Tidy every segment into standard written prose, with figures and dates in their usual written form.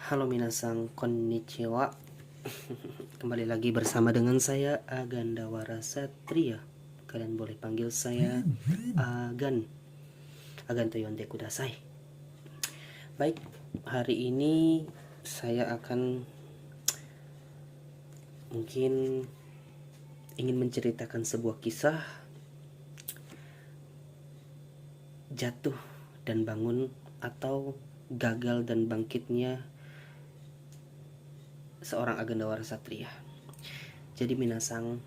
Halo minasang konnichiwa. Kembali lagi bersama dengan saya Agandawara Satria. Kalian boleh panggil saya Agan. Agan to yonde kudasai. Baik, hari ini saya akan mungkin ingin menceritakan sebuah kisah jatuh dan bangun atau gagal dan bangkitnya seorang Agandawara Satria. Jadi minasang,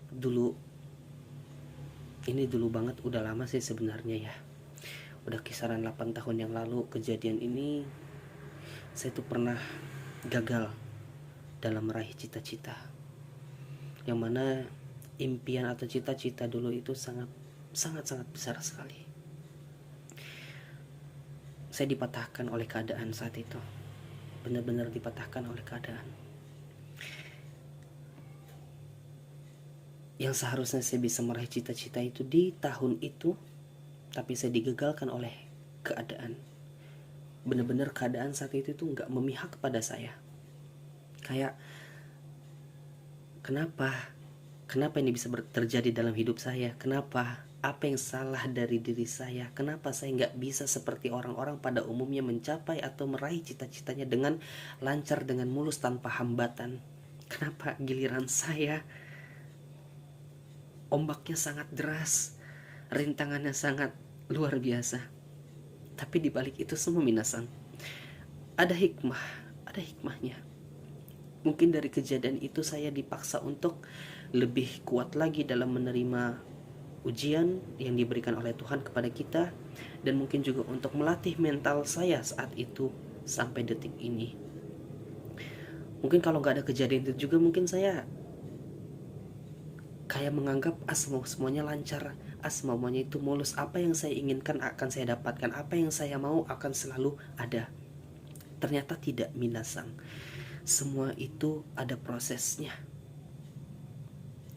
dulu banget, udah lama sih sebenarnya ya. Udah kisaran 8 tahun yang lalu kejadian ini. Saya tuh pernah gagal dalam meraih cita-cita. Yang mana impian atau cita-cita dulu itu sangat besar sekali. Saya dipatahkan oleh keadaan saat itu. Benar-benar dipatahkan oleh keadaan. Yang seharusnya saya bisa meraih cita-cita itu di tahun itu, tapi saya digagalkan oleh keadaan. Benar-benar keadaan saat itu tuh nggak memihak kepada saya. Kayak kenapa ini bisa terjadi dalam hidup saya? Kenapa? Apa yang salah dari diri saya? Kenapa saya nggak bisa seperti orang-orang pada umumnya mencapai atau meraih cita-citanya dengan lancar, dengan mulus, tanpa hambatan? Kenapa giliran saya ombaknya sangat deras, rintangannya sangat luar biasa? Tapi dibalik itu semua minasang, ada hikmahnya. Mungkin dari kejadian itu saya dipaksa untuk lebih kuat lagi dalam menerima ujian yang diberikan oleh Tuhan kepada kita, dan mungkin juga untuk melatih mental saya saat itu sampai detik ini. Mungkin kalau nggak ada kejadian itu juga, mungkin saya kayak menganggap semuanya lancar, semuanya itu mulus, apa yang saya inginkan akan saya dapatkan, apa yang saya mau akan selalu ada. Ternyata tidak minasang. Semua itu ada prosesnya.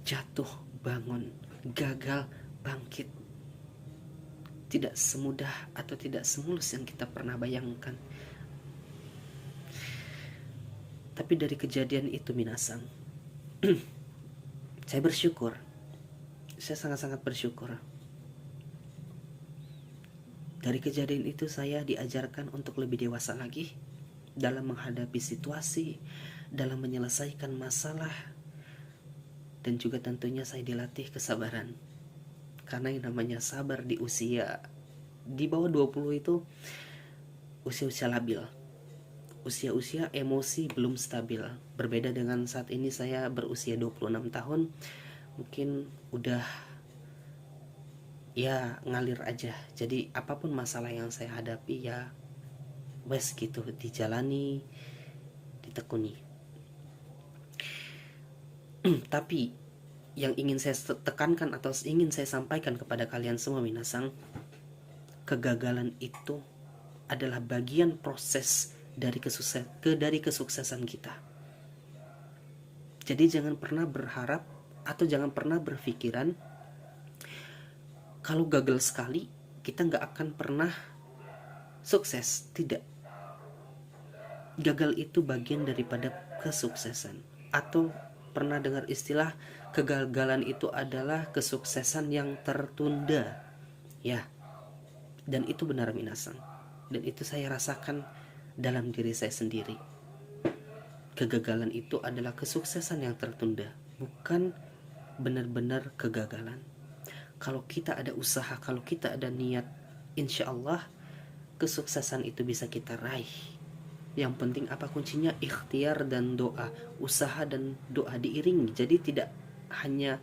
Jatuh, bangun, gagal, bangkit. Tidak semudah atau tidak semulus yang kita pernah bayangkan. Tapi dari kejadian itu minasang, saya bersyukur. Saya sangat-sangat bersyukur. Dari kejadian itu saya diajarkan untuk lebih dewasa lagi dalam menghadapi situasi, dalam menyelesaikan masalah, dan juga tentunya saya dilatih kesabaran. Karena yang namanya sabar di usia di bawah 20 itu usia-usia labil, usia-usia emosi belum stabil. Berbeda dengan saat ini saya berusia 26 tahun, mungkin udah ya ngalir aja. Jadi apapun masalah yang saya hadapi ya wes gitu, dijalani, ditekuni. Tapi yang ingin saya tekankan atau ingin saya sampaikan kepada kalian semua minasang, kegagalan itu adalah bagian proses dari kesuksesan kita. Jadi jangan pernah berharap atau jangan pernah berpikiran kalau gagal sekali kita nggak akan pernah sukses. Tidak. Gagal itu bagian daripada kesuksesan. Atau pernah dengar istilah kegagalan itu adalah kesuksesan yang tertunda? Ya, dan itu benar minasang. Dan itu saya rasakan dalam diri saya sendiri. Kegagalan itu adalah kesuksesan yang tertunda, bukan benar-benar kegagalan. Kalau kita ada usaha, kalau kita ada niat, insya Allah kesuksesan itu bisa kita raih. Yang penting apa kuncinya? Ikhtiar dan doa, usaha dan doa diiringi. Jadi tidak hanya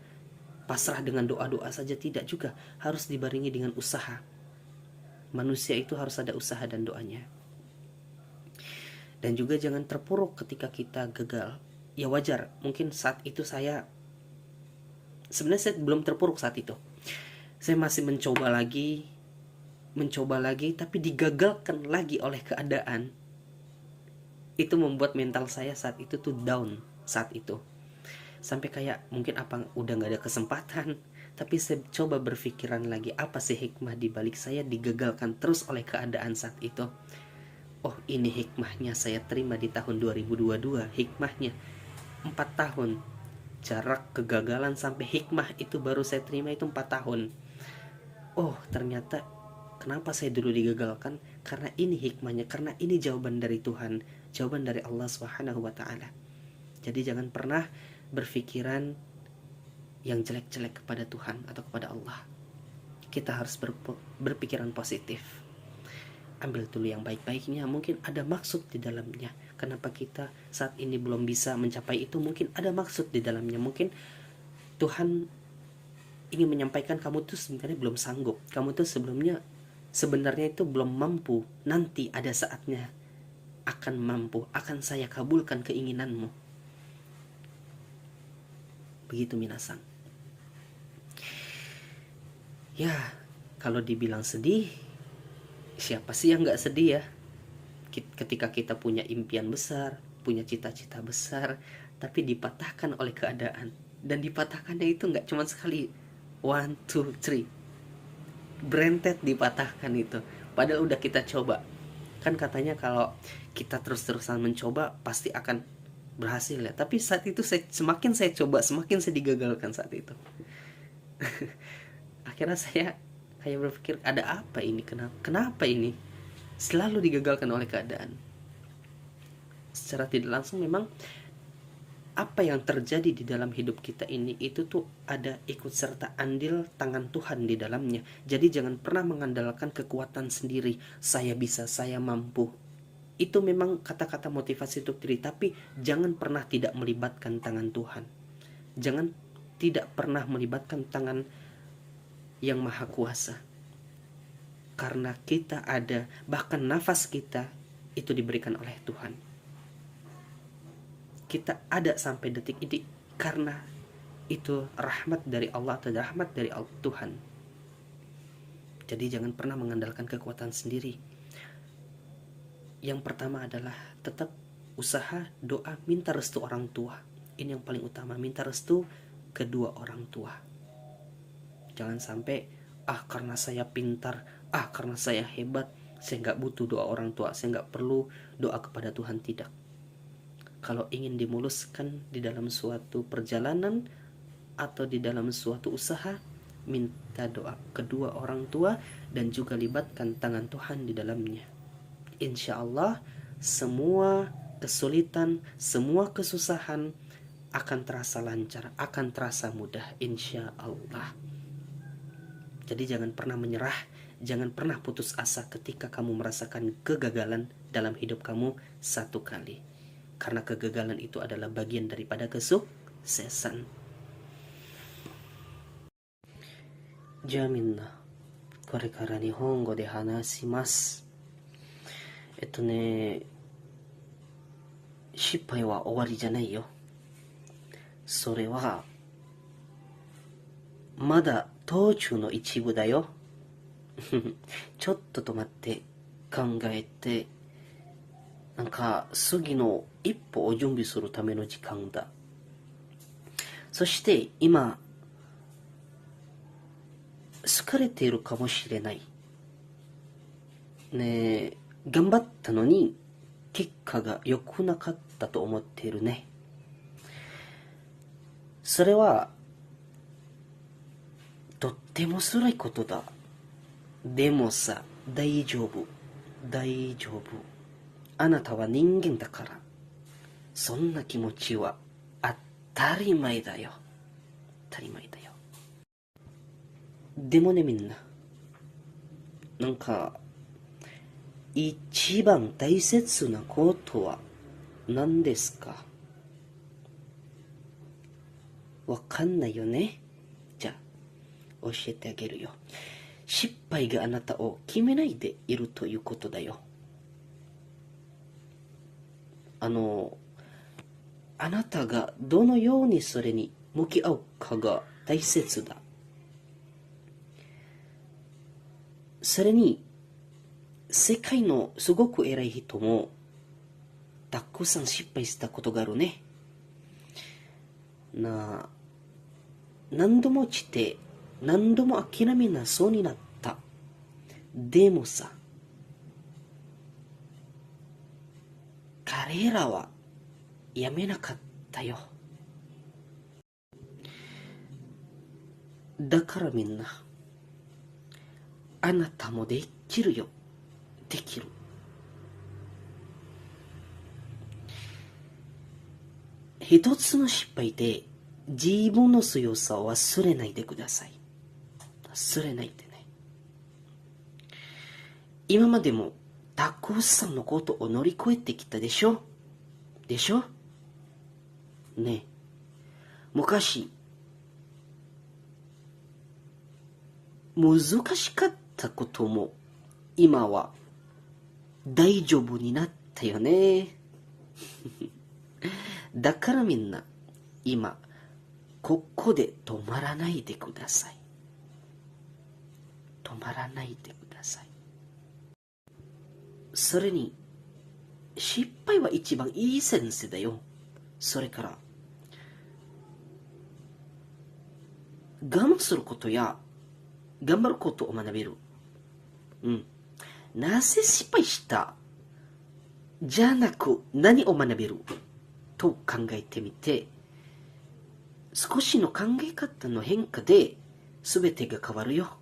pasrah dengan doa-doa saja, tidak juga, harus dibarengi dengan usaha. Manusia itu harus ada usaha dan doanya. Dan juga jangan terpuruk ketika kita gagal. Ya wajar, mungkin saat itu saya sebenarnya belum terpuruk saat itu. Saya masih mencoba lagi, tapi digagalkan lagi oleh keadaan. Itu membuat mental saya saat itu tuh down saat itu. Sampai kayak mungkin apa udah gak ada kesempatan. Tapi saya coba berpikiran lagi, apa sih hikmah di balik saya digagalkan terus oleh keadaan saat itu. Oh, ini hikmahnya saya terima di tahun 2022. Hikmahnya 4 tahun. Jarak kegagalan sampai hikmah itu baru saya terima itu 4 tahun. Oh, ternyata kenapa saya dulu digagalkan? Karena ini hikmahnya, karena ini jawaban dari Tuhan, jawaban dari Allah Subhanahu wa taala. Jadi jangan pernah berpikiran yang jelek-jelek kepada Tuhan atau kepada Allah. Kita harus berpikiran positif. Ambil dulu yang baik-baiknya, mungkin ada maksud di dalamnya. Kenapa kita saat ini belum bisa mencapai itu? Mungkin ada maksud di dalamnya. Mungkin Tuhan ingin menyampaikan kamu tuh sebenarnya belum sanggup. Kamu tuh sebenarnya itu belum mampu. Nanti ada saatnya akan mampu, akan saya kabulkan keinginanmu. Begitu minasan. Ya, kalau dibilang sedih, siapa sih yang gak sedih ya? Ketika kita punya impian besar, punya cita-cita besar, tapi dipatahkan oleh keadaan. Dan dipatahkannya itu gak cuma sekali, 1, 2, 3, berentet dipatahkan itu. Padahal udah kita coba. Kan katanya kalau kita terus-terusan mencoba pasti akan berhasil ya. Tapi saat itu semakin saya coba, semakin saya digagalkan saat itu. Akhirnya saya kayak berpikir, ada apa ini? Kenapa ini selalu digagalkan oleh keadaan? Secara tidak langsung memang apa yang terjadi di dalam hidup kita ini itu tuh ada ikut serta andil tangan Tuhan di dalamnya. Jadi jangan pernah mengandalkan kekuatan sendiri. Saya bisa, saya mampu. Itu memang kata-kata motivasi untuk diri, tapi jangan pernah tidak melibatkan tangan Tuhan. Jangan tidak pernah melibatkan tangan yang maha kuasa. Karena kita ada, bahkan nafas kita itu diberikan oleh Tuhan. Kita ada sampai detik ini karena itu rahmat dari Allah atau rahmat dari Tuhan. Jadi jangan pernah mengandalkan kekuatan sendiri. Yang pertama adalah tetap usaha, doa, minta restu orang tua. Ini yang paling utama, minta restu kedua orang tua. Jangan sampai karena saya pintar, karena saya hebat, saya gak butuh doa orang tua, saya gak perlu doa kepada Tuhan. Tidak. Kalau ingin dimuluskan di dalam suatu perjalanan atau di dalam suatu usaha, minta doa kedua orang tua dan juga libatkan tangan Tuhan di dalamnya. Insya Allah semua kesulitan, semua kesusahan akan terasa lancar, akan terasa mudah, insya Allah. Jadi jangan pernah menyerah, jangan pernah putus asa ketika kamu merasakan kegagalan dalam hidup kamu satu kali. Karena kegagalan itu adalah bagian daripada kesuksesan. Jaminna, korekara Nihongo de hanashimasu. 失敗は終わりじゃないよ。それはまだ途中の一部だよ。ちょっと止まって考えて、なんか次の一歩を準備するための時間だ。そして今疲れているかもしれないねえ、頑張ったのに結果が良くなかったと思っているね。それはとっても辛いことだ。でもさ、大丈夫。大丈夫。あなたは人間だから。そんな気持ちは当たり前だよ。当たり前だよ。でもね、みんな。なんか、一番大切なことは何ですか？わかんないよね。じゃあ、教えてあげるよ。失敗があなたを決めないでいるということだよ。あなたがどのようにそれに向き合うかが大切だ。それに、世界のすごく偉い人もたくさん失敗したことがあるね。何度も落ちて何度も諦めなそうになった。でもさ、彼らはやめなかったよ。だからみんな、あなたもできるよ。できる。一つの失敗で自分の強さを忘れないでください。忘れないでね。今までもたくさんのことを乗り越えてきたでしょ？でしょ？ね。昔、難しかったことも今は大丈夫になったよね。だからみんな、今、ここで止まらないでください。止まらないでください。それに、失敗は一番いい先生だよ。それから、我慢することや、頑張ることを学べる。なぜ失敗したじゃなく、何を学べると考えてみて、少しの考え方の変化で全てが変わるよ。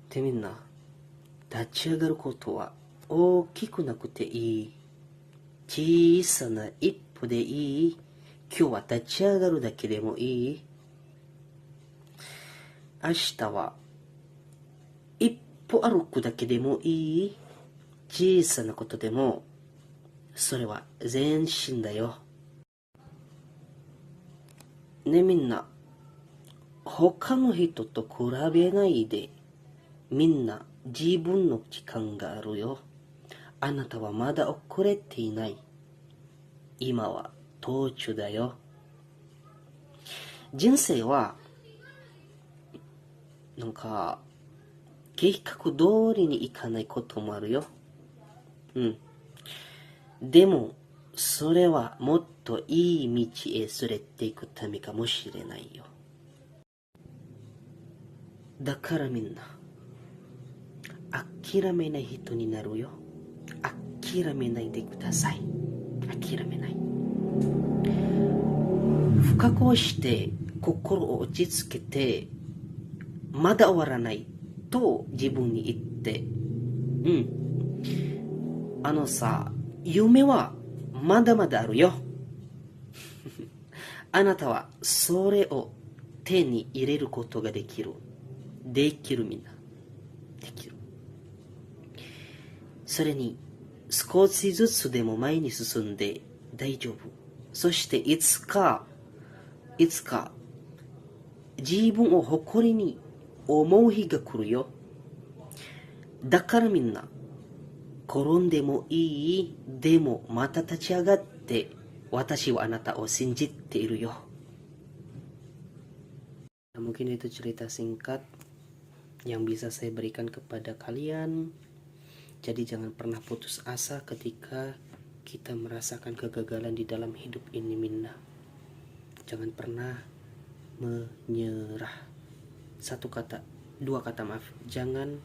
でみんな、立ち上がることは大きくなくていい。小さな一歩でいい。今日は立ち上がるだけでもいい。明日は一歩歩くだけでもいい。小さなことでも、それは前進だよ。ね、みんな、他の人と比べないで、みんな自分の時間があるよ。あなたはまだ遅れていない。今は途中だよ。人生は、計画通りにいかないこともあるよ。でも、それはもっといい道へ連れていくためかもしれないよ。だからみんな、諦めない人になるよ。諦めないでください。諦めない。深くをして心を落ち着けて、まだ終わらないと自分に言って、夢はまだまだあるよ。あなたはそれを手に入れることができる。できるみんな。できる。それに少しずつでも前に進んで大丈夫。そしていつか自分を誇りに思う日が来るよ。だからみんな、転んでもいい。でもまた立ち上がって、私はあなたを信じているよ。Mungkin itu cerita singkat yang bisa saya berikan kepada kalian. Jadi jangan pernah putus asa ketika kita merasakan kegagalan di dalam hidup ini, minna. Jangan pernah menyerah. Dua kata maaf. Jangan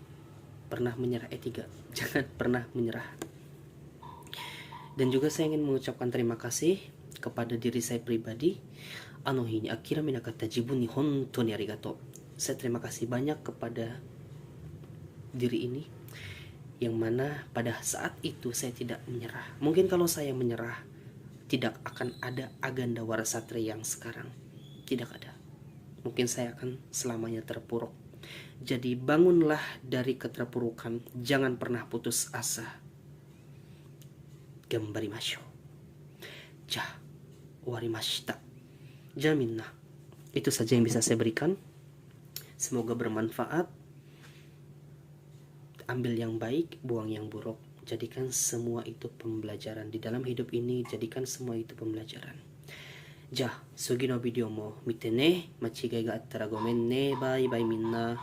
pernah menyerah. Tiga. Jangan pernah menyerah. Dan juga saya ingin mengucapkan terima kasih kepada diri saya pribadi. Ini akira minakata jibun ni hontou ni arigatou. Saya terima kasih banyak kepada diri ini, yang mana pada saat itu saya tidak menyerah. Mungkin kalau saya menyerah, tidak akan ada Aganda Warasatria yang sekarang. Tidak ada. Mungkin saya akan selamanya terpuruk. Jadi bangunlah dari keterpurukan. Jangan pernah putus asa. Gambarimashou. Warimashita. Jaminna. Itu saja yang bisa saya berikan. Semoga bermanfaat. Ambil yang baik, buang yang buruk. Jadikan semua itu pembelajaran. Di dalam hidup ini, jadikan semua itu pembelajaran. Sugi no video mo mite ne. Machigai ga attara gomen ne. Bye bye minna.